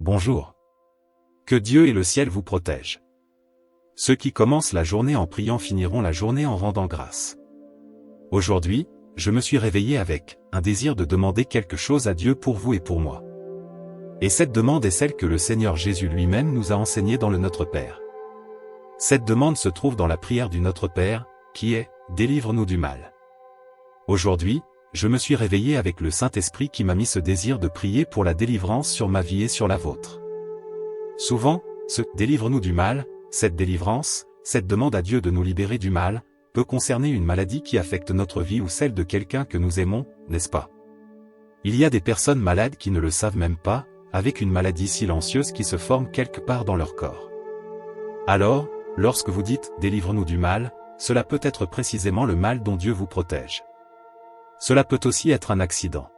Bonjour. Que Dieu et le ciel vous protègent. Ceux qui commencent la journée en priant finiront la journée en rendant grâce. Aujourd'hui, je me suis réveillé avec un désir de demander quelque chose à Dieu pour vous et pour moi. Et cette demande est celle que le Seigneur Jésus lui-même nous a enseignée dans le Notre Père. Cette demande se trouve dans la prière du Notre Père, qui est « Délivre-nous du mal ». Aujourd'hui, je me suis réveillé avec le Saint-Esprit qui m'a mis ce désir de prier pour la délivrance sur ma vie et sur la vôtre. Souvent, ce « Délivre-nous du mal », cette délivrance, cette demande à Dieu de nous libérer du mal, peut concerner une maladie qui affecte notre vie ou celle de quelqu'un que nous aimons, n'est-ce pas? Il y a des personnes malades qui ne le savent même pas, avec une maladie silencieuse qui se forme quelque part dans leur corps. Alors, lorsque vous dites « Délivre-nous du mal », cela peut être précisément le mal dont Dieu vous protège. Cela peut aussi être un accident.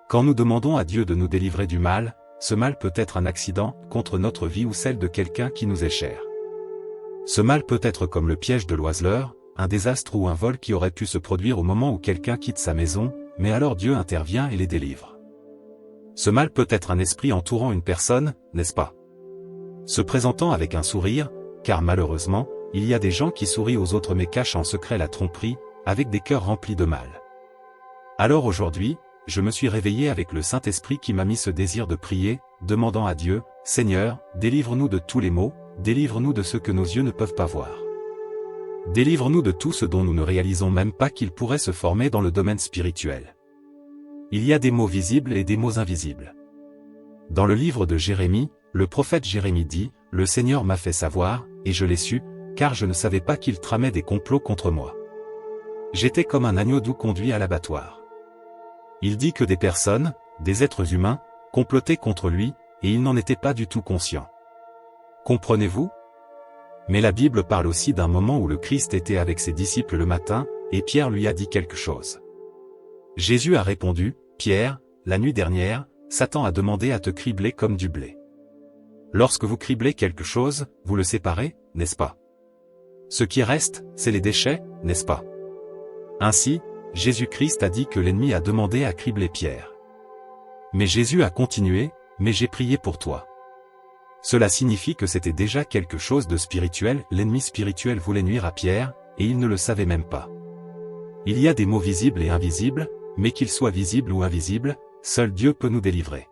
Quand nous demandons à Dieu de nous délivrer du mal, ce mal peut être un accident contre notre vie ou celle de quelqu'un qui nous est cher. Ce mal peut être comme le piège de l'oiseleur, un désastre ou un vol qui aurait pu se produire au moment où quelqu'un quitte sa maison, mais alors Dieu intervient et les délivre. Ce mal peut être un esprit entourant une personne, n'est-ce pas? Se présentant avec un sourire, car malheureusement, il y a des gens qui sourient aux autres mais cachent en secret la tromperie, avec des cœurs remplis de mal. Alors aujourd'hui, je me suis réveillé avec le Saint-Esprit qui m'a mis ce désir de prier, demandant à Dieu, « Seigneur, délivre-nous de tous les maux, délivre-nous de ce que nos yeux ne peuvent pas voir. Délivre-nous de tout ce dont nous ne réalisons même pas qu'il pourrait se former dans le domaine spirituel. » Il y a des mots visibles et des mots invisibles. Dans le livre de Jérémie, le prophète Jérémie dit, « Le Seigneur m'a fait savoir, et je l'ai su, car je ne savais pas qu'il tramait des complots contre moi. J'étais comme un agneau doux conduit à l'abattoir. » Il dit que des personnes, des êtres humains, complotaient contre lui, et il n'en était pas du tout conscient. Comprenez-vous? Mais la Bible parle aussi d'un moment où le Christ était avec ses disciples le matin, et Pierre lui a dit quelque chose. Jésus a répondu, « Pierre, la nuit dernière, Satan a demandé à te cribler comme du blé. Lorsque vous criblez quelque chose, vous le séparez, n'est-ce pas? Ce qui reste, c'est les déchets, n'est-ce pas? Ainsi, Jésus-Christ a dit que l'ennemi a demandé à cribler Pierre. Mais Jésus a continué, « Mais j'ai prié pour toi. » Cela signifie que c'était déjà quelque chose de spirituel, l'ennemi spirituel voulait nuire à Pierre, et il ne le savait même pas. Il y a des mots visibles et invisibles, mais qu'ils soient visibles ou invisibles, seul Dieu peut nous délivrer.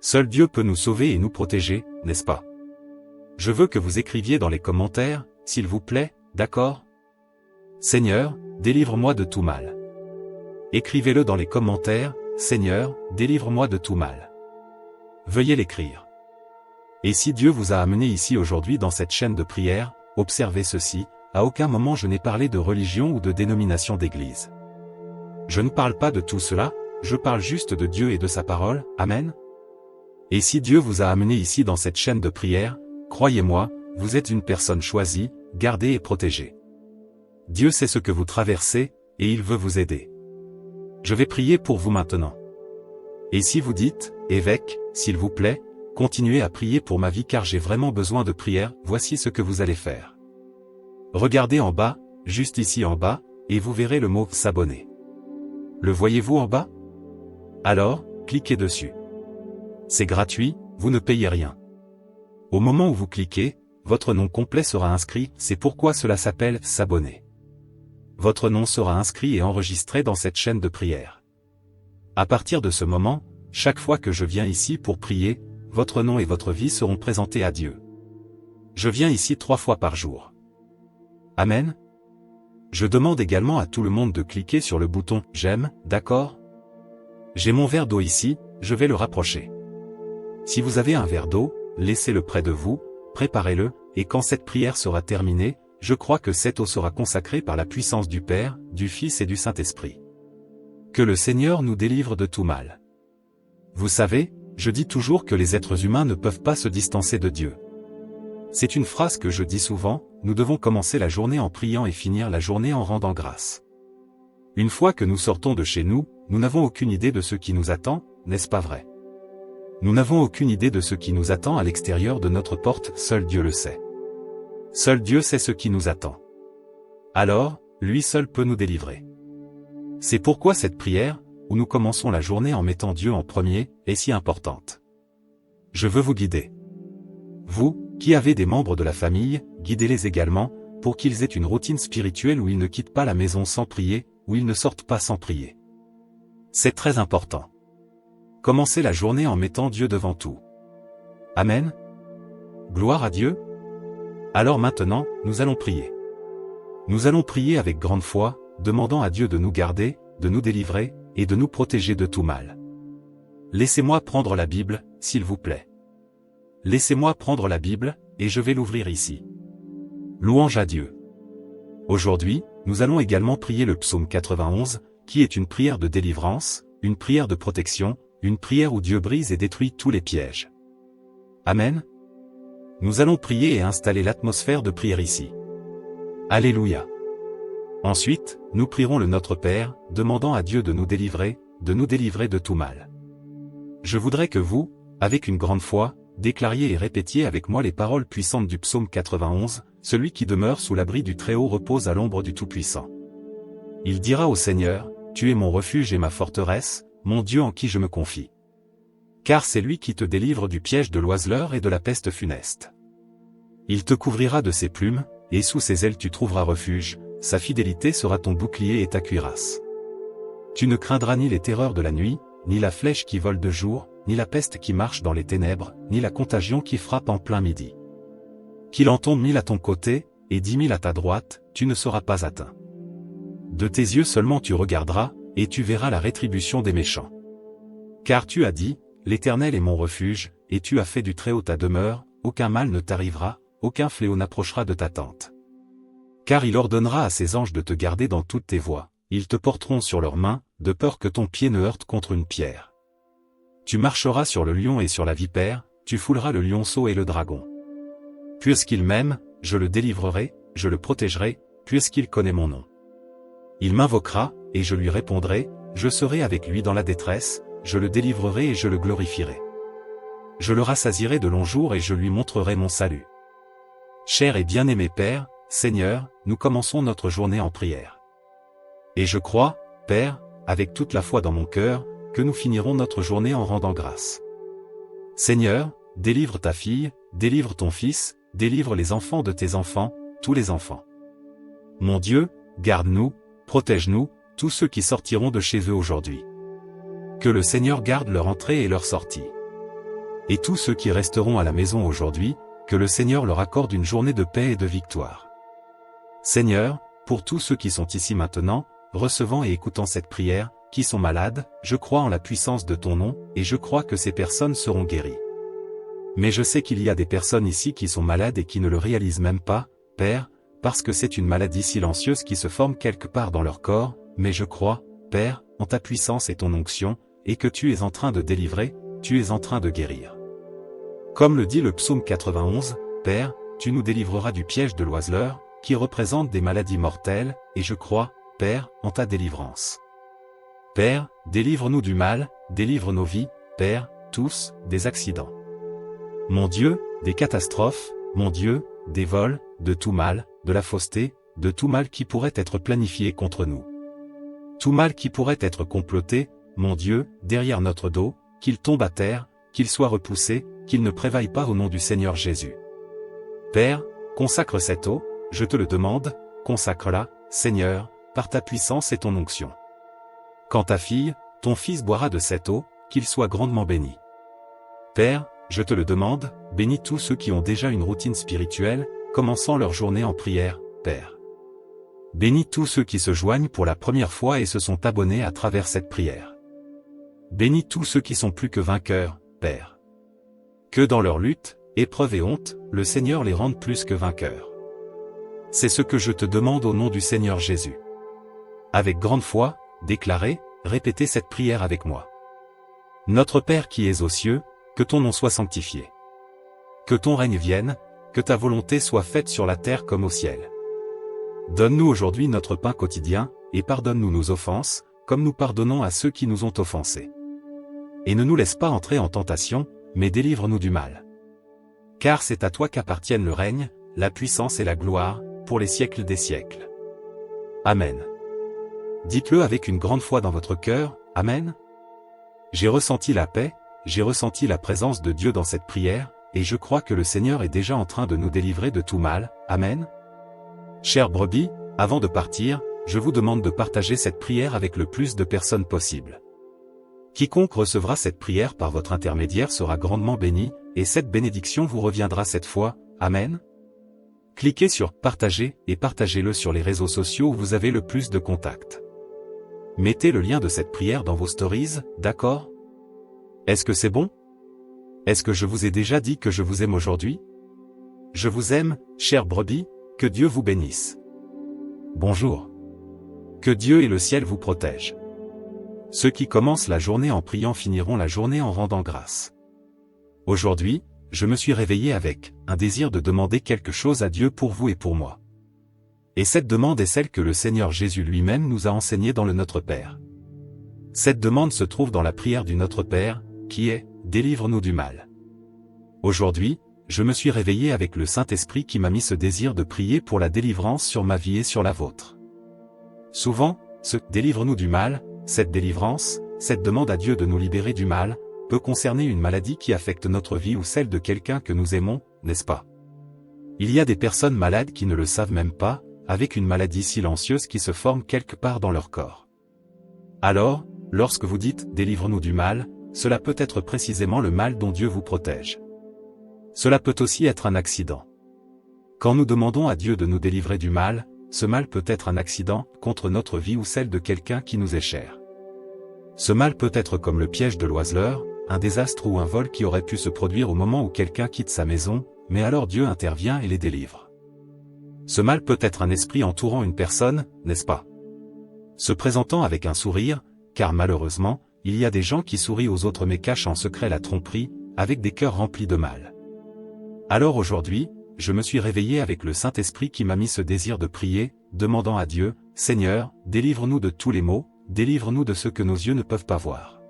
Seul Dieu peut nous sauver et nous protéger, n'est-ce pas? Je veux que vous écriviez dans les commentaires, s'il vous plaît, d'accord? Seigneur, délivre-moi de tout mal. Écrivez-le dans les commentaires, Seigneur, délivre-moi de tout mal. Veuillez l'écrire. Et si Dieu vous a amené ici aujourd'hui dans cette chaîne de prière, observez ceci, à aucun moment je n'ai parlé de religion ou de dénomination d'église. Je ne parle pas de tout cela, je parle juste de Dieu et de sa parole, Amen. Et si Dieu vous a amené ici dans cette chaîne de prière, croyez-moi, vous êtes une personne choisie, gardée et protégée. Dieu sait ce que vous traversez, et il veut vous aider. Je vais prier pour vous maintenant. Et si vous dites, évêque, s'il vous plaît, continuez à prier pour ma vie car j'ai vraiment besoin de prière, voici ce que vous allez faire. Regardez en bas, juste ici en bas, et vous verrez le mot « s'abonner ». Le voyez-vous en bas? Alors, cliquez dessus. C'est gratuit, vous ne payez rien. Au moment où vous cliquez, votre nom complet sera inscrit, c'est pourquoi cela s'appelle « s'abonner ». Votre nom sera inscrit et enregistré dans cette chaîne de prière. À partir de ce moment, chaque fois que je viens ici pour prier, votre nom et votre vie seront présentés à Dieu. Je viens ici 3 fois par jour. Amen. Je demande également à tout le monde de cliquer sur le bouton « J'aime », d'accord? J'ai mon verre d'eau ici, je vais le rapprocher. Si vous avez un verre d'eau, laissez-le près de vous, préparez-le, et quand cette prière sera terminée, je crois que cette eau sera consacrée par la puissance du Père, du Fils et du Saint-Esprit. Que le Seigneur nous délivre de tout mal. Vous savez, je dis toujours que les êtres humains ne peuvent pas se distancer de Dieu. C'est une phrase que je dis souvent, nous devons commencer la journée en priant et finir la journée en rendant grâce. Une fois que nous sortons de chez nous, nous n'avons aucune idée de ce qui nous attend, n'est-ce pas vrai? Nous n'avons aucune idée de ce qui nous attend à l'extérieur de notre porte, seul Dieu le sait. Seul Dieu sait ce qui nous attend. Alors, lui seul peut nous délivrer. C'est pourquoi cette prière, où nous commençons la journée en mettant Dieu en premier, est si importante. Je veux vous guider. Vous, qui avez des membres de la famille, guidez-les également, pour qu'ils aient une routine spirituelle où ils ne quittent pas la maison sans prier, où ils ne sortent pas sans prier. C'est très important. Commencez la journée en mettant Dieu devant tout. Amen. Gloire à Dieu. Alors maintenant, nous allons prier. Nous allons prier avec grande foi, demandant à Dieu de nous garder, de nous délivrer, et de nous protéger de tout mal. Laissez-moi prendre la Bible, s'il vous plaît. Laissez-moi prendre la Bible, et je vais l'ouvrir ici. Louange à Dieu. Aujourd'hui, nous allons également prier le psaume 91, qui est une prière de délivrance, une prière de protection, une prière où Dieu brise et détruit tous les pièges. Amen. Nous allons prier et installer l'atmosphère de prière ici. Alléluia. Ensuite, nous prierons le Notre Père, demandant à Dieu de nous délivrer de tout mal. Je voudrais que vous, avec une grande foi, déclariez et répétiez avec moi les paroles puissantes du psaume 91, celui qui demeure sous l'abri du Très-Haut repose à l'ombre du Tout-Puissant. Il dira au Seigneur, tu es mon refuge et ma forteresse, mon Dieu en qui je me confie. Car c'est lui qui te délivre du piège de l'oiseleur et de la peste funeste. Il te couvrira de ses plumes, et sous ses ailes tu trouveras refuge, sa fidélité sera ton bouclier et ta cuirasse. Tu ne craindras ni les terreurs de la nuit, ni la flèche qui vole de jour, ni la peste qui marche dans les ténèbres, ni la contagion qui frappe en plein midi. Qu'il en tombe 1000 à ton côté, et 10 000 à ta droite, tu ne seras pas atteint. De tes yeux seulement tu regarderas, et tu verras la rétribution des méchants. Car tu as dit, l'Éternel est mon refuge, et tu as fait du Très-Haut ta demeure, aucun mal ne t'arrivera, aucun fléau n'approchera de ta tente. Car il ordonnera à ses anges de te garder dans toutes tes voies, ils te porteront sur leurs mains, de peur que ton pied ne heurte contre une pierre. Tu marcheras sur le lion et sur la vipère, tu fouleras le lionceau et le dragon. Puisqu'il m'aime, je le délivrerai, je le protégerai, puisqu'il connaît mon nom. Il m'invoquera, et je lui répondrai, je serai avec lui dans la détresse, je le délivrerai et je le glorifierai. Je le rassasierai de longs jours et je lui montrerai mon salut. Cher et bien-aimé Père, Seigneur, nous commençons notre journée en prière. Et je crois, Père, avec toute la foi dans mon cœur, que nous finirons notre journée en rendant grâce. Seigneur, délivre ta fille, délivre ton fils, délivre les enfants de tes enfants, tous les enfants. Mon Dieu, garde-nous, protège-nous, tous ceux qui sortiront de chez eux aujourd'hui. Que le Seigneur garde leur entrée et leur sortie. Et tous ceux qui resteront à la maison aujourd'hui, que le Seigneur leur accorde une journée de paix et de victoire. Seigneur, pour tous ceux qui sont ici maintenant, recevant et écoutant cette prière, qui sont malades, je crois en la puissance de ton nom, et je crois que ces personnes seront guéries. Mais je sais qu'il y a des personnes ici qui sont malades et qui ne le réalisent même pas, Père, parce que c'est une maladie silencieuse qui se forme quelque part dans leur corps, mais je crois, Père, en ta puissance et ton onction, et que tu es en train de délivrer, tu es en train de guérir. Comme le dit le psaume 91, Père, tu nous délivreras du piège de l'oiseleur, qui représente des maladies mortelles, et je crois, Père, en ta délivrance. Père, délivre-nous du mal, délivre nos vies, Père, tous, des accidents. Mon Dieu, des catastrophes, mon Dieu, des vols, de tout mal, de la fausseté, de tout mal qui pourrait être planifié contre nous. Tout mal qui pourrait être comploté, mon Dieu, derrière notre dos, qu'il tombe à terre, qu'il soit repoussé, qu'il ne prévaille pas au nom du Seigneur Jésus. Père, consacre cette eau, je te le demande, consacre-la, Seigneur, par ta puissance et ton onction. Quand ta fille, ton fils boira de cette eau, qu'il soit grandement béni. Père, je te le demande, bénis tous ceux qui ont déjà une routine spirituelle, commençant leur journée en prière, Père. Bénis tous ceux qui se joignent pour la première fois et se sont abonnés à travers cette prière. Bénis tous ceux qui sont plus que vainqueurs, Père. Que dans leur lutte, épreuve et honte, le Seigneur les rende plus que vainqueurs. C'est ce que je te demande au nom du Seigneur Jésus. Avec grande foi, déclarez, répétez cette prière avec moi. Notre Père qui es aux cieux, que ton nom soit sanctifié. Que ton règne vienne, que ta volonté soit faite sur la terre comme au ciel. Donne-nous aujourd'hui notre pain quotidien, et pardonne-nous nos offenses, comme nous pardonnons à ceux qui nous ont offensés. Et ne nous laisse pas entrer en tentation, mais délivre-nous du mal. Car c'est à toi qu'appartiennent le règne, la puissance et la gloire, pour les siècles des siècles. Amen. Dites-le avec une grande foi dans votre cœur, Amen. J'ai ressenti la paix, j'ai ressenti la présence de Dieu dans cette prière, et je crois que le Seigneur est déjà en train de nous délivrer de tout mal. Amen. Chère brebis, avant de partir, je vous demande de partager cette prière avec le plus de personnes possible. Quiconque recevra cette prière par votre intermédiaire sera grandement béni, et cette bénédiction vous reviendra cette fois. Amen. Cliquez sur « Partager » et partagez-le sur les réseaux sociaux où vous avez le plus de contacts. Mettez le lien de cette prière dans vos stories, d'accord? Est-ce que c'est bon? Est-ce que je vous ai déjà dit que je vous aime aujourd'hui? Je vous aime, chère brebis, que Dieu vous bénisse. Bonjour. Que Dieu et le ciel vous protègent. Ceux qui commencent la journée en priant finiront la journée en rendant grâce. Aujourd'hui, je me suis réveillé avec un désir de demander quelque chose à Dieu pour vous et pour moi. Et cette demande est celle que le Seigneur Jésus lui-même nous a enseignée dans le Notre Père. Cette demande se trouve dans la prière du Notre Père, qui est « Délivre-nous du mal ». Aujourd'hui, je me suis réveillé avec le Saint-Esprit qui m'a mis ce désir de prier pour la délivrance sur ma vie et sur la vôtre. Souvent, ce « Délivre-nous du mal », cette délivrance, cette demande à Dieu de nous libérer du mal, peut concerner une maladie qui affecte notre vie ou celle de quelqu'un que nous aimons, n'est-ce pas? Il y a des personnes malades qui ne le savent même pas, avec une maladie silencieuse qui se forme quelque part dans leur corps. Alors, lorsque vous dites « Délivre-nous du mal », cela peut être précisément le mal dont Dieu vous protège. Cela peut aussi être un accident. Quand nous demandons à Dieu de nous délivrer du mal, ce mal peut être un accident contre notre vie ou celle de quelqu'un qui nous est cher. Ce mal peut être comme le piège de l'oiseleur, un désastre ou un vol qui aurait pu se produire au moment où quelqu'un quitte sa maison, mais alors Dieu intervient et les délivre. Ce mal peut être un esprit entourant une personne, n'est-ce pas? Se présentant avec un sourire, car malheureusement, il y a des gens qui sourient aux autres mais cachent en secret la tromperie, avec des cœurs remplis de mal. Alors aujourd'hui, je me suis réveillé avec le Saint-Esprit qui m'a mis ce désir de prier, demandant à Dieu, « Seigneur, délivre-nous de tous les maux, délivre-nous de ce que nos yeux ne peuvent pas voir.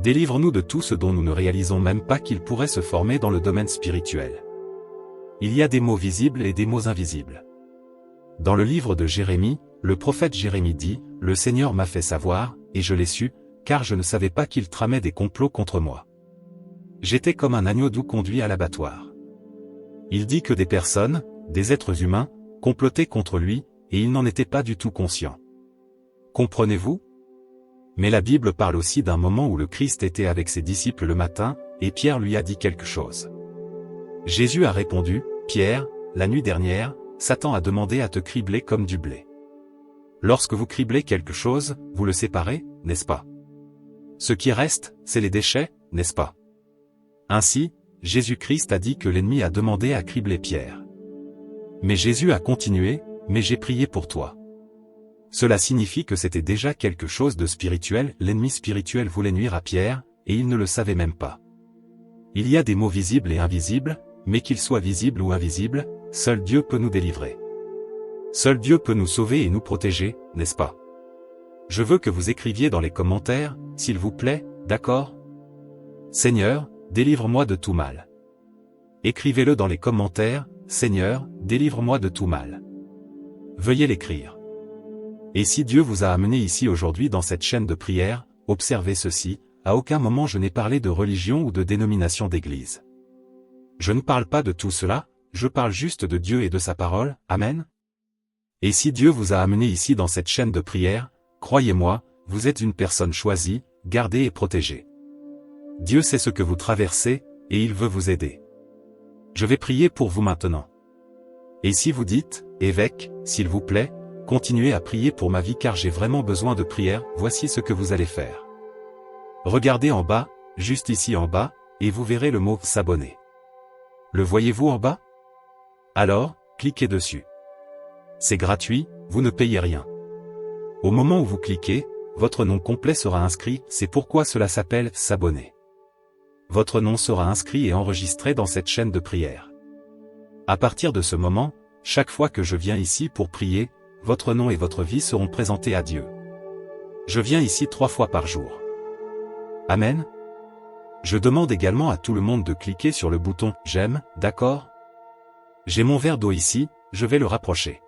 Délivre-nous de tout ce dont nous ne réalisons même pas qu'il pourrait se former dans le domaine spirituel. » Il y a des mots visibles et des mots invisibles. Dans le livre de Jérémie, le prophète Jérémie dit, « Le Seigneur m'a fait savoir, et je l'ai su, car je ne savais pas qu'il tramait des complots contre moi. J'étais comme un agneau doux conduit à l'abattoir. » Il dit que des personnes, des êtres humains, complotaient contre lui, et il n'en était pas du tout conscient. Comprenez-vous? Mais la Bible parle aussi d'un moment où le Christ était avec ses disciples le matin, et Pierre lui a dit quelque chose. Jésus a répondu, « Pierre, la nuit dernière, Satan a demandé à te cribler comme du blé. Lorsque vous criblez quelque chose, vous le séparez, n'est-ce pas? Ce qui reste, c'est les déchets, n'est-ce pas? Ainsi, Jésus-Christ a dit que l'ennemi a demandé à cribler Pierre. Mais Jésus a continué, « Mais j'ai prié pour toi. » Cela signifie que c'était déjà quelque chose de spirituel, l'ennemi spirituel voulait nuire à Pierre, et il ne le savait même pas. Il y a des mots visibles et invisibles, mais qu'ils soient visibles ou invisibles, seul Dieu peut nous délivrer. Seul Dieu peut nous sauver et nous protéger, n'est-ce pas? Je veux que vous écriviez dans les commentaires, s'il vous plaît, d'accord? Seigneur, délivre-moi de tout mal. Écrivez-le dans les commentaires, Seigneur, délivre-moi de tout mal. Veuillez l'écrire. Et si Dieu vous a amené ici aujourd'hui dans cette chaîne de prière, observez ceci, à aucun moment je n'ai parlé de religion ou de dénomination d'église. Je ne parle pas de tout cela, je parle juste de Dieu et de sa parole, Amen. Et si Dieu vous a amené ici dans cette chaîne de prière, croyez-moi, vous êtes une personne choisie, gardée et protégée. Dieu sait ce que vous traversez, et il veut vous aider. Je vais prier pour vous maintenant. Et si vous dites, évêque, s'il vous plaît, continuez à prier pour ma vie car j'ai vraiment besoin de prière, voici ce que vous allez faire. Regardez en bas, juste ici en bas, et vous verrez le mot « s'abonner ». Le voyez-vous en bas? Alors, cliquez dessus. C'est gratuit, vous ne payez rien. Au moment où vous cliquez, votre nom complet sera inscrit, c'est pourquoi cela s'appelle « s'abonner ». Votre nom sera inscrit et enregistré dans cette chaîne de prière. À partir de ce moment, chaque fois que je viens ici pour prier, votre nom et votre vie seront présentés à Dieu. Je viens ici 3 fois par jour. Amen. Je demande également à tout le monde de cliquer sur le bouton « J'aime », d'accord? J'ai mon verre d'eau ici, je vais le rapprocher.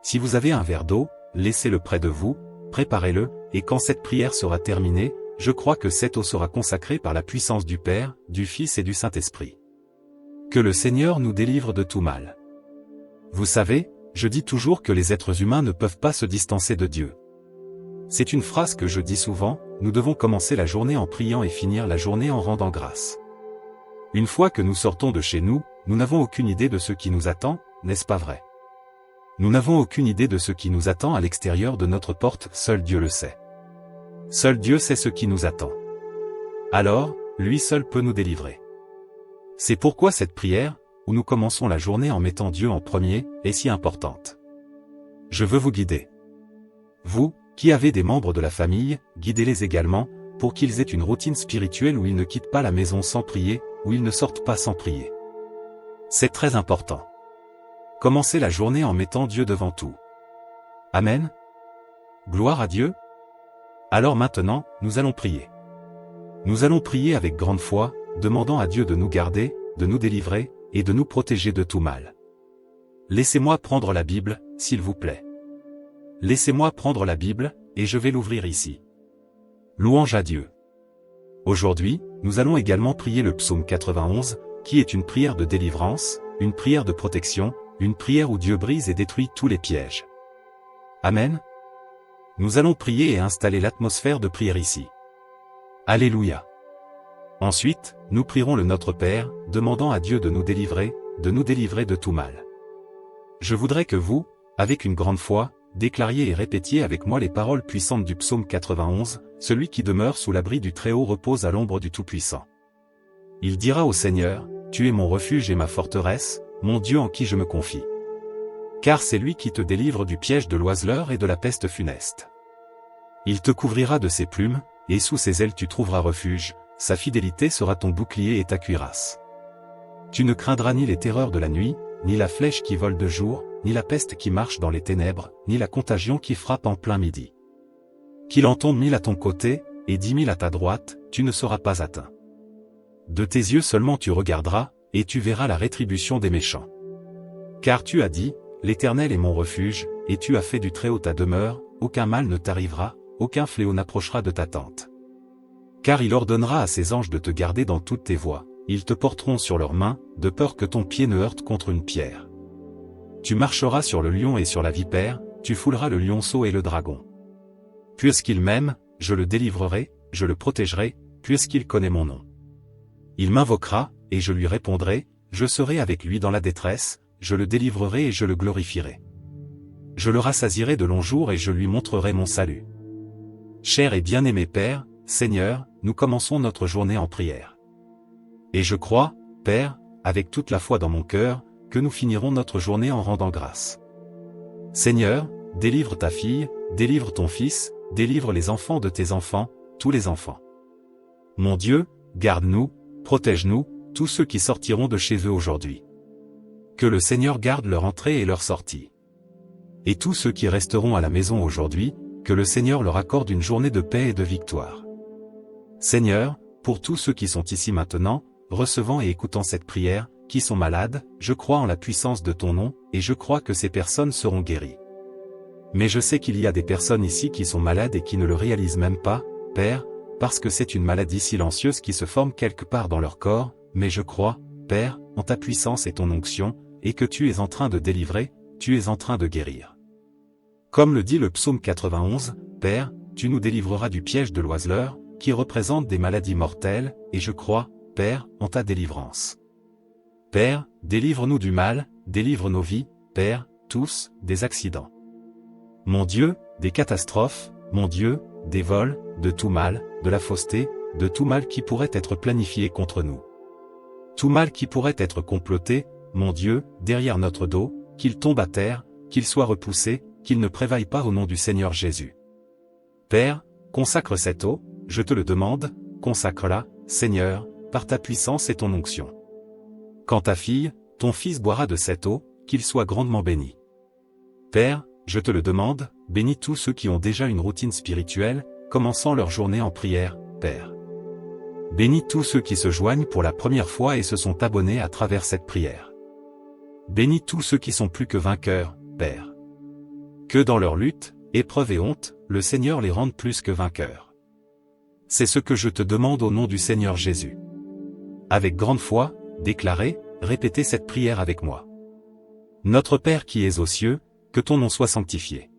Si vous avez un verre d'eau, laissez-le près de vous, préparez-le, et quand cette prière sera terminée, je crois que cette eau sera consacrée par la puissance du Père, du Fils et du Saint-Esprit. Que le Seigneur nous délivre de tout mal. Vous savez, je dis toujours que les êtres humains ne peuvent pas se distancer de Dieu. C'est une phrase que je dis souvent, nous devons commencer la journée en priant et finir la journée en rendant grâce. Une fois que nous sortons de chez nous, nous n'avons aucune idée de ce qui nous attend, n'est-ce pas vrai? Nous n'avons aucune idée de ce qui nous attend à l'extérieur de notre porte, seul Dieu le sait. Seul Dieu sait ce qui nous attend. Alors, lui seul peut nous délivrer. C'est pourquoi cette prière, où nous commençons la journée en mettant Dieu en premier, est si importante. Je veux vous guider. Vous, qui avez des membres de la famille, guidez-les également, pour qu'ils aient une routine spirituelle où ils ne quittent pas la maison sans prier, où ils ne sortent pas sans prier. C'est très important. Commencez la journée en mettant Dieu devant tout. Amen. Gloire à Dieu. Alors maintenant, nous allons prier. Nous allons prier avec grande foi, demandant à Dieu de nous garder, de nous délivrer, et de nous protéger de tout mal. Laissez-moi prendre la Bible, s'il vous plaît. Laissez-moi prendre la Bible, et je vais l'ouvrir ici. Louange à Dieu. Aujourd'hui, nous allons également prier le psaume 91, qui est une prière de délivrance, une prière de protection, une prière où Dieu brise et détruit tous les pièges. Amen. Nous allons prier et installer l'atmosphère de prière ici. Alléluia. Ensuite, nous prierons le Notre Père, demandant à Dieu de nous délivrer de tout mal. Je voudrais que vous, avec une grande foi, déclariez et répétiez avec moi les paroles puissantes du psaume 91, celui qui demeure sous l'abri du Très-Haut repose à l'ombre du Tout-Puissant. Il dira au Seigneur, tu es mon refuge et ma forteresse, mon Dieu en qui je me confie. Car c'est lui qui te délivre du piège de l'oiseleur et de la peste funeste. Il te couvrira de ses plumes, et sous ses ailes tu trouveras refuge, sa fidélité sera ton bouclier et ta cuirasse. Tu ne craindras ni les terreurs de la nuit, ni la flèche qui vole de jour, ni la peste qui marche dans les ténèbres, ni la contagion qui frappe en plein midi. Qu'il en tombe 1000 à ton côté, et 10 000 à ta droite, tu ne seras pas atteint. De tes yeux seulement tu regarderas, et tu verras la rétribution des méchants. Car tu as dit, l'Éternel est mon refuge, et tu as fait du Très-Haut ta demeure, aucun mal ne t'arrivera, aucun fléau n'approchera de ta tente. Car il ordonnera à ses anges de te garder dans toutes tes voies, ils te porteront sur leurs mains, de peur que ton pied ne heurte contre une pierre. Tu marcheras sur le lion et sur la vipère, tu fouleras le lionceau et le dragon. Puisqu'il m'aime, je le délivrerai, je le protégerai, puisqu'il connaît mon nom. Il m'invoquera, et je lui répondrai, je serai avec lui dans la détresse, je le délivrerai et je le glorifierai. Je le rassasierai de longs jours et je lui montrerai mon salut. Cher et bien-aimé Père, Seigneur, nous commençons notre journée en prière. Et je crois, Père, avec toute la foi dans mon cœur, que nous finirons notre journée en rendant grâce. Seigneur, délivre ta fille, délivre ton fils, délivre les enfants de tes enfants, tous les enfants. Mon Dieu, garde-nous, protège-nous, tous ceux qui sortiront de chez eux aujourd'hui. Que le Seigneur garde leur entrée et leur sortie. Et tous ceux qui resteront à la maison aujourd'hui, que le Seigneur leur accorde une journée de paix et de victoire. Seigneur, pour tous ceux qui sont ici maintenant, recevant et écoutant cette prière, qui sont malades, je crois en la puissance de ton nom, et je crois que ces personnes seront guéries. Mais je sais qu'il y a des personnes ici qui sont malades et qui ne le réalisent même pas, Père, parce que c'est une maladie silencieuse qui se forme quelque part dans leur corps, mais je crois, Père, en ta puissance et ton onction, et que tu es en train de délivrer, tu es en train de guérir. Comme le dit le psaume 91, Père, tu nous délivreras du piège de l'oiseleur, qui représente des maladies mortelles, et je crois, Père, en ta délivrance. Père, délivre-nous du mal, délivre nos vies, Père, tous, des accidents. Mon Dieu, des catastrophes, mon Dieu, des vols, de tout mal, de la fausseté, de tout mal qui pourrait être planifié contre nous. Tout mal qui pourrait être comploté, mon Dieu, derrière notre dos, qu'il tombe à terre, qu'il soit repoussé, qu'il ne prévaille pas au nom du Seigneur Jésus. Père, consacre cette eau, je te le demande, consacre-la, Seigneur, par ta puissance et ton onction. Quand ta fille, ton fils boira de cette eau, qu'il soit grandement béni. Père, je te le demande, bénis tous ceux qui ont déjà une routine spirituelle, commençant leur journée en prière, Père. Bénis tous ceux qui se joignent pour la première fois et se sont abonnés à travers cette prière. Bénis tous ceux qui sont plus que vainqueurs, Père. Que dans leur lutte, épreuve et honte, le Seigneur les rende plus que vainqueurs. C'est ce que je te demande au nom du Seigneur Jésus. Avec grande foi, déclarez, répétez cette prière avec moi. Notre Père qui es aux cieux, que ton nom soit sanctifié.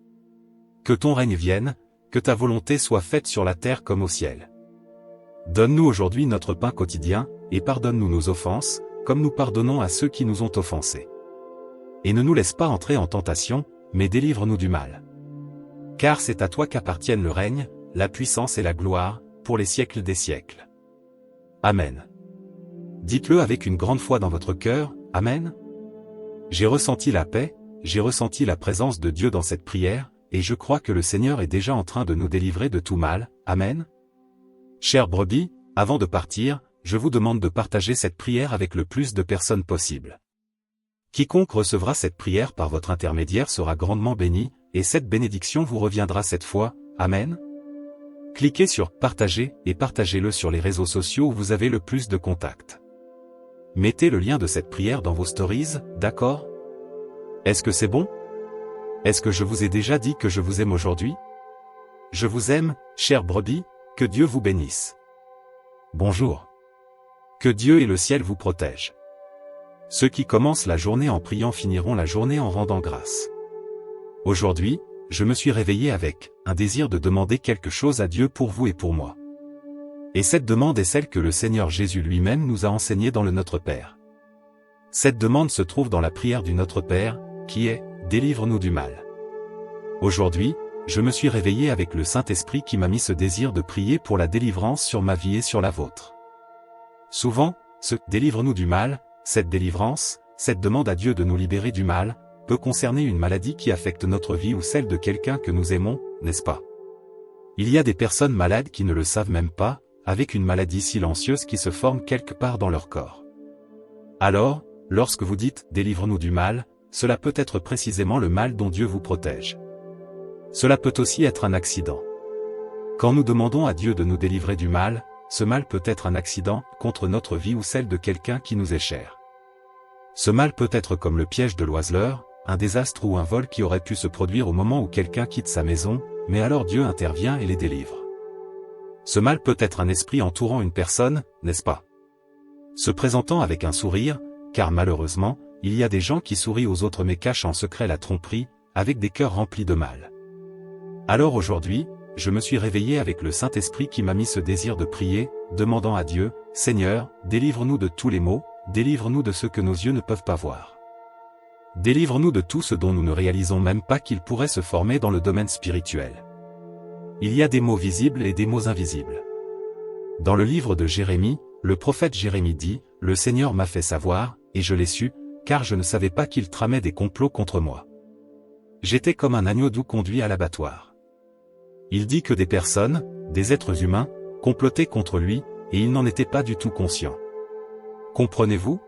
Que ton règne vienne, que ta volonté soit faite sur la terre comme au ciel. Donne-nous aujourd'hui notre pain quotidien, et pardonne-nous nos offenses, comme nous pardonnons à ceux qui nous ont offensés. Et ne nous laisse pas entrer en tentation, mais délivre-nous du mal. Car c'est à toi qu'appartiennent le règne, la puissance et la gloire, pour les siècles des siècles. Amen. Dites-le avec une grande foi dans votre cœur, Amen. J'ai ressenti la paix, j'ai ressenti la présence de Dieu dans cette prière, et je crois que le Seigneur est déjà en train de nous délivrer de tout mal, Amen. Chères brebis, avant de partir, je vous demande de partager cette prière avec le plus de personnes possible. Quiconque recevra cette prière par votre intermédiaire sera grandement béni, et cette bénédiction vous reviendra cette fois, Amen. Cliquez sur « Partager » et partagez-le sur les réseaux sociaux où vous avez le plus de contacts. Mettez le lien de cette prière dans vos stories, d'accord? Est-ce que c'est bon? Est-ce que je vous ai déjà dit que je vous aime aujourd'hui? Je vous aime, chères brebis, que Dieu vous bénisse. Bonjour. Que Dieu et le ciel vous protègent. Ceux qui commencent la journée en priant finiront la journée en rendant grâce. Aujourd'hui, je me suis réveillé avec un désir de demander quelque chose à Dieu pour vous et pour moi. Et cette demande est celle que le Seigneur Jésus lui-même nous a enseignée dans le Notre Père. Cette demande se trouve dans la prière du Notre Père, qui est « Délivre-nous du mal ». Aujourd'hui, je me suis réveillé avec le Saint-Esprit qui m'a mis ce désir de prier pour la délivrance sur ma vie et sur la vôtre. Souvent, ce « Délivre-nous du mal », cette délivrance, cette demande à Dieu de nous libérer du mal, peut concerner une maladie qui affecte notre vie ou celle de quelqu'un que nous aimons, n'est-ce pas? Il y a des personnes malades qui ne le savent même pas, avec une maladie silencieuse qui se forme quelque part dans leur corps. Alors, lorsque vous dites « Délivre-nous du mal », cela peut être précisément le mal dont Dieu vous protège. Cela peut aussi être un accident. Quand nous demandons à Dieu de nous délivrer du mal, ce mal peut être un accident contre notre vie ou celle de quelqu'un qui nous est cher. Ce mal peut être comme le piège de l'oiseleur, un désastre ou un vol qui aurait pu se produire au moment où quelqu'un quitte sa maison, mais alors Dieu intervient et les délivre. Ce mal peut être un esprit entourant une personne, n'est-ce pas? Se présentant avec un sourire, car malheureusement, il y a des gens qui sourient aux autres mais cachent en secret la tromperie, avec des cœurs remplis de mal. Alors aujourd'hui, je me suis réveillé avec le Saint-Esprit qui m'a mis ce désir de prier, demandant à Dieu, « Seigneur, délivre-nous de tous les maux, délivre-nous de ce que nos yeux ne peuvent pas voir. Délivre-nous de tout ce dont nous ne réalisons même pas qu'il pourrait se former dans le domaine spirituel. » Il y a des mots visibles et des mots invisibles. Dans le livre de Jérémie, le prophète Jérémie dit, « Le Seigneur m'a fait savoir, et je l'ai su, car je ne savais pas qu'il tramait des complots contre moi. J'étais comme un agneau doux conduit à l'abattoir. » Il dit que des personnes, des êtres humains, complotaient contre lui, et il n'en était pas du tout conscient. Comprenez-vous?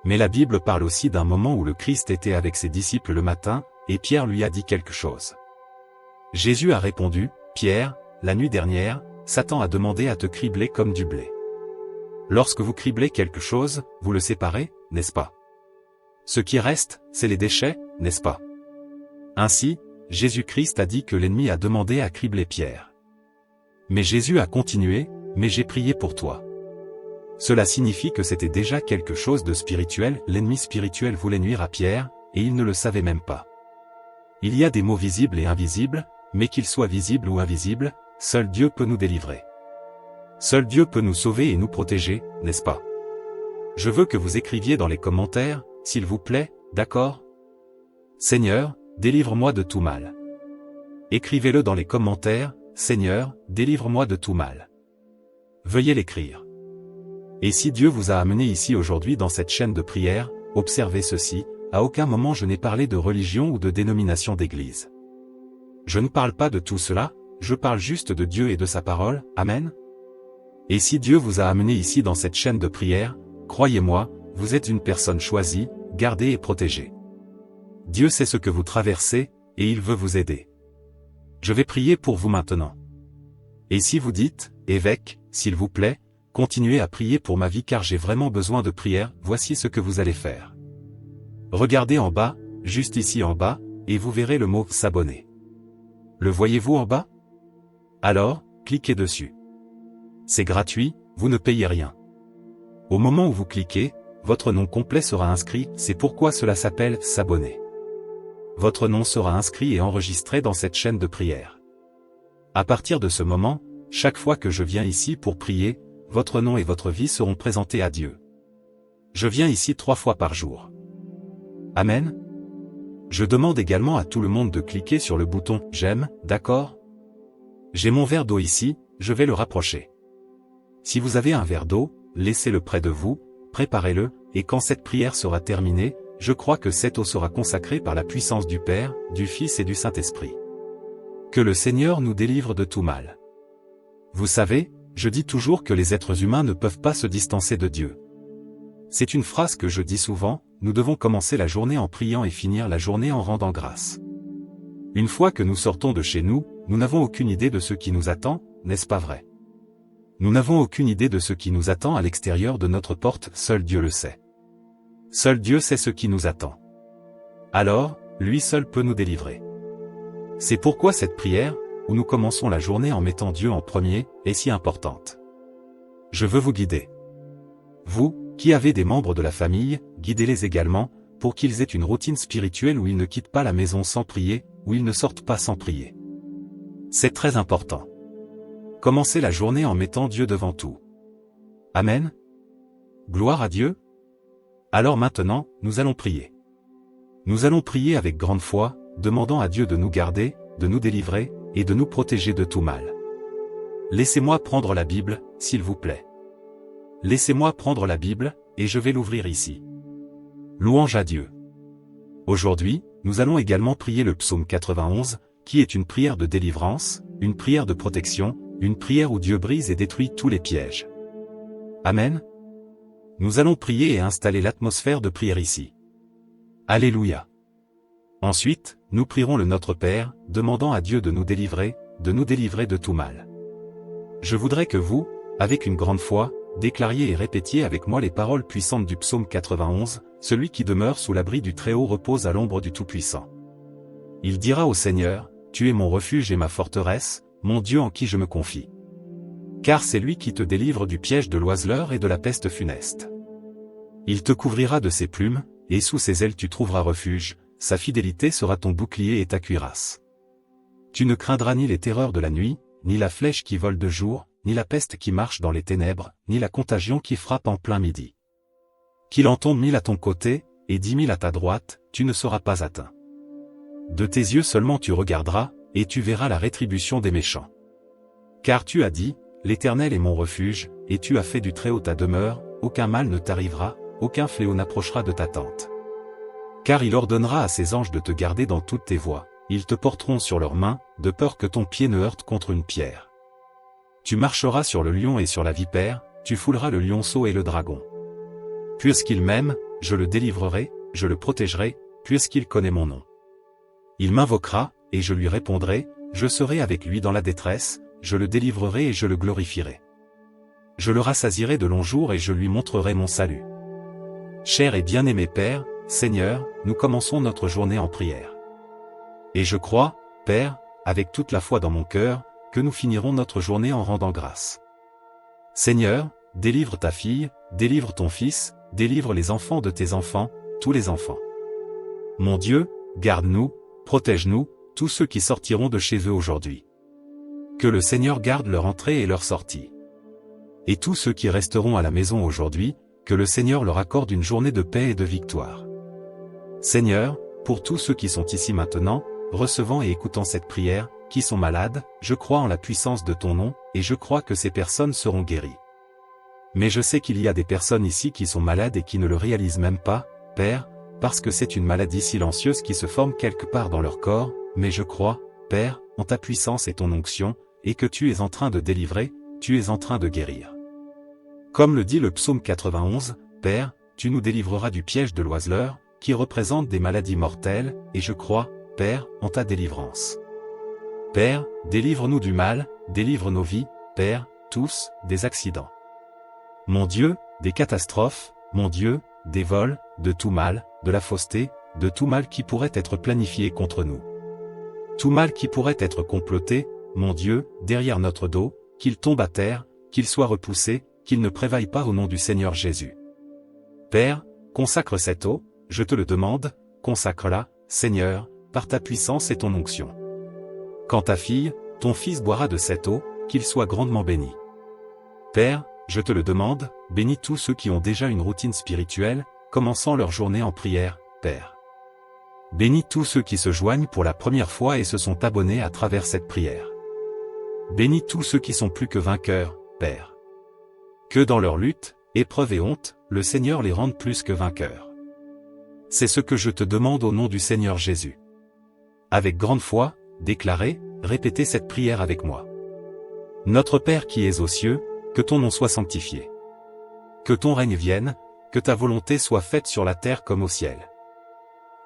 Mais la Bible parle aussi d'un moment où le Christ était avec ses disciples le matin, et Pierre lui a dit quelque chose. Jésus a répondu, « Pierre, la nuit dernière, Satan a demandé à te cribler comme du blé. Lorsque vous criblez quelque chose, vous le séparez, n'est-ce pas? Ce qui reste, c'est les déchets, n'est-ce pas? Ainsi, Jésus-Christ a dit que l'ennemi a demandé à cribler Pierre. Mais Jésus a continué, « Mais j'ai prié pour toi. » Cela signifie que c'était déjà quelque chose de spirituel, l'ennemi spirituel voulait nuire à Pierre, et il ne le savait même pas. Il y a des mots visibles et invisibles, mais qu'ils soient visibles ou invisibles, seul Dieu peut nous délivrer. Seul Dieu peut nous sauver et nous protéger, n'est-ce pas? Je veux que vous écriviez dans les commentaires, s'il vous plaît, d'accord? Seigneur, délivre-moi de tout mal. Écrivez-le dans les commentaires, Seigneur, délivre-moi de tout mal. Veuillez l'écrire. Et si Dieu vous a amené ici aujourd'hui dans cette chaîne de prière, observez ceci, à aucun moment je n'ai parlé de religion ou de dénomination d'église. Je ne parle pas de tout cela, je parle juste de Dieu et de sa parole, Amen. Et si Dieu vous a amené ici dans cette chaîne de prière, croyez-moi, vous êtes une personne choisie, gardée et protégée. Dieu sait ce que vous traversez, et il veut vous aider. Je vais prier pour vous maintenant. Et si vous dites, évêque, s'il vous plaît, continuez à prier pour ma vie car j'ai vraiment besoin de prière, voici ce que vous allez faire. Regardez en bas, juste ici en bas, et vous verrez le mot « S'abonner ». Le voyez-vous en bas? Alors, cliquez dessus. C'est gratuit, vous ne payez rien. Au moment où vous cliquez, votre nom complet sera inscrit, c'est pourquoi cela s'appelle « s'abonner ». Votre nom sera inscrit et enregistré dans cette chaîne de prière. À partir de ce moment, chaque fois que je viens ici pour prier, votre nom et votre vie seront présentés à Dieu. Je viens ici 3 fois par jour. Amen. Je demande également à tout le monde de cliquer sur le bouton « J'aime », d'accord? J'ai mon verre d'eau ici, je vais le rapprocher. Si vous avez un verre d'eau, laissez-le près de vous, préparez-le, et quand cette prière sera terminée, je crois que cette eau sera consacrée par la puissance du Père, du Fils et du Saint-Esprit. Que le Seigneur nous délivre de tout mal. Vous savez, je dis toujours que les êtres humains ne peuvent pas se distancer de Dieu. C'est une phrase que je dis souvent, nous devons commencer la journée en priant et finir la journée en rendant grâce. Une fois que nous sortons de chez nous, nous n'avons aucune idée de ce qui nous attend, n'est-ce pas vrai? Nous n'avons aucune idée de ce qui nous attend à l'extérieur de notre porte, seul Dieu le sait. Seul Dieu sait ce qui nous attend. Alors, lui seul peut nous délivrer. C'est pourquoi cette prière, où nous commençons la journée en mettant Dieu en premier, est si importante. Je veux vous guider. Vous, qui avez des membres de la famille, guidez-les également, pour qu'ils aient une routine spirituelle où ils ne quittent pas la maison sans prier, où ils ne sortent pas sans prier. C'est très important. Commencez la journée en mettant Dieu devant tout. Amen. Gloire à Dieu. Alors maintenant, nous allons prier. Nous allons prier avec grande foi, demandant à Dieu de nous garder, de nous délivrer, et de nous protéger de tout mal. Laissez-moi prendre la Bible, s'il vous plaît. Laissez-moi prendre la Bible, et je vais l'ouvrir ici. Louange à Dieu. Aujourd'hui, nous allons également prier le psaume 91, qui est une prière de délivrance, une prière de protection, une prière où Dieu brise et détruit tous les pièges. Amen. Nous allons prier et installer l'atmosphère de prière ici. Alléluia. Ensuite, nous prierons le Notre Père, demandant à Dieu de nous délivrer de tout mal. Je voudrais que vous, avec une grande foi, déclariez et répétiez avec moi les paroles puissantes du psaume 91, celui qui demeure sous l'abri du Très-Haut repose à l'ombre du Tout-Puissant. Il dira au Seigneur, tu es mon refuge et ma forteresse, mon Dieu en qui je me confie. Car c'est lui qui te délivre du piège de l'oiseleur et de la peste funeste. Il te couvrira de ses plumes, et sous ses ailes tu trouveras refuge, sa fidélité sera ton bouclier et ta cuirasse. Tu ne craindras ni les terreurs de la nuit, ni la flèche qui vole de jour, ni la peste qui marche dans les ténèbres, ni la contagion qui frappe en plein midi. Qu'il en tombe 1000 à ton côté, et 10 000 à ta droite, tu ne seras pas atteint. De tes yeux seulement tu regarderas, et tu verras la rétribution des méchants. Car tu as dit, l'Éternel est mon refuge, et tu as fait du Très-Haut ta demeure, aucun mal ne t'arrivera, aucun fléau n'approchera de ta tente. Car il ordonnera à ses anges de te garder dans toutes tes voies, ils te porteront sur leurs mains, de peur que ton pied ne heurte contre une pierre. Tu marcheras sur le lion et sur la vipère, tu fouleras le lionceau et le dragon. Puisqu'il m'aime, je le délivrerai, je le protégerai, puisqu'il connaît mon nom. Il m'invoquera, et je lui répondrai, je serai avec lui dans la détresse, je le délivrerai et je le glorifierai. Je le rassasierai de longs jours et je lui montrerai mon salut. Cher et bien-aimé Père, Seigneur, nous commençons notre journée en prière. Et je crois, Père, avec toute la foi dans mon cœur, que nous finirons notre journée en rendant grâce. Seigneur, délivre ta fille, délivre ton fils, délivre les enfants de tes enfants, tous les enfants. Mon Dieu, garde-nous, protège-nous, tous ceux qui sortiront de chez eux aujourd'hui. Que le Seigneur garde leur entrée et leur sortie. Et tous ceux qui resteront à la maison aujourd'hui, que le Seigneur leur accorde une journée de paix et de victoire. Seigneur, pour tous ceux qui sont ici maintenant, recevant et écoutant cette prière, qui sont malades, je crois en la puissance de ton nom, et je crois que ces personnes seront guéries. Mais je sais qu'il y a des personnes ici qui sont malades et qui ne le réalisent même pas, Père, parce que c'est une maladie silencieuse qui se forme quelque part dans leur corps, mais je crois, Père, en ta puissance et ton onction, et que tu es en train de délivrer, tu es en train de guérir. Comme le dit le psaume 91, Père, tu nous délivreras du piège de l'oiseleur, qui représente des maladies mortelles, et je crois, Père, en ta délivrance. Père, délivre-nous du mal, délivre nos vies, Père, tous, des accidents. Mon Dieu, des catastrophes, mon Dieu, des vols, de tout mal, de la fausseté, de tout mal qui pourrait être planifié contre nous. Tout mal qui pourrait être comploté, mon Dieu, derrière notre dos, qu'il tombe à terre, qu'il soit repoussé, qu'il ne prévaille pas au nom du Seigneur Jésus. Père, consacre cette eau, je te le demande, consacre-la, Seigneur, par ta puissance et ton onction. Quand ta fille, ton fils boira de cette eau, qu'il soit grandement béni. Père, je te le demande, bénis tous ceux qui ont déjà une routine spirituelle, commençant leur journée en prière, Père. Bénis tous ceux qui se joignent pour la première fois et se sont abonnés à travers cette prière. Bénis tous ceux qui sont plus que vainqueurs, Père. Que dans leur lutte, épreuve et honte, le Seigneur les rende plus que vainqueurs. C'est ce que je te demande au nom du Seigneur Jésus. Avec grande foi, déclarez, répétez cette prière avec moi. Notre Père qui es aux cieux, que ton nom soit sanctifié. Que ton règne vienne, que ta volonté soit faite sur la terre comme au ciel.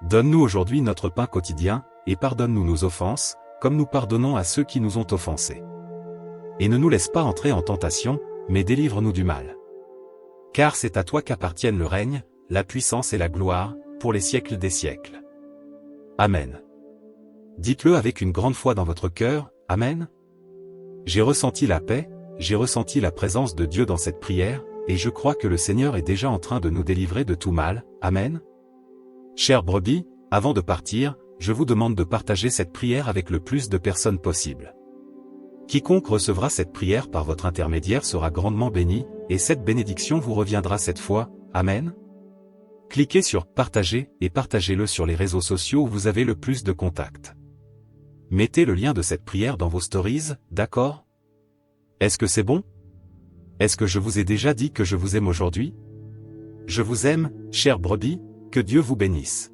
Donne-nous aujourd'hui notre pain quotidien, et pardonne-nous nos offenses, comme nous pardonnons à ceux qui nous ont offensés. Et ne nous laisse pas entrer en tentation, mais délivre-nous du mal. Car c'est à toi qu'appartiennent le règne, la puissance et la gloire, pour les siècles des siècles. Amen. Dites-le avec une grande foi dans votre cœur, Amen. J'ai ressenti la paix, j'ai ressenti la présence de Dieu dans cette prière, et je crois que le Seigneur est déjà en train de nous délivrer de tout mal, Amen. Chers brebis, avant de partir, je vous demande de partager cette prière avec le plus de personnes possible. Quiconque recevra cette prière par votre intermédiaire sera grandement béni, et cette bénédiction vous reviendra cette fois, Amen. Cliquez sur « Partager » et partagez-le sur les réseaux sociaux où vous avez le plus de contacts. Mettez le lien de cette prière dans vos stories, d'accord? Est-ce que c'est bon? Est-ce que je vous ai déjà dit que je vous aime aujourd'hui? Je vous aime, chers brebis, que Dieu vous bénisse.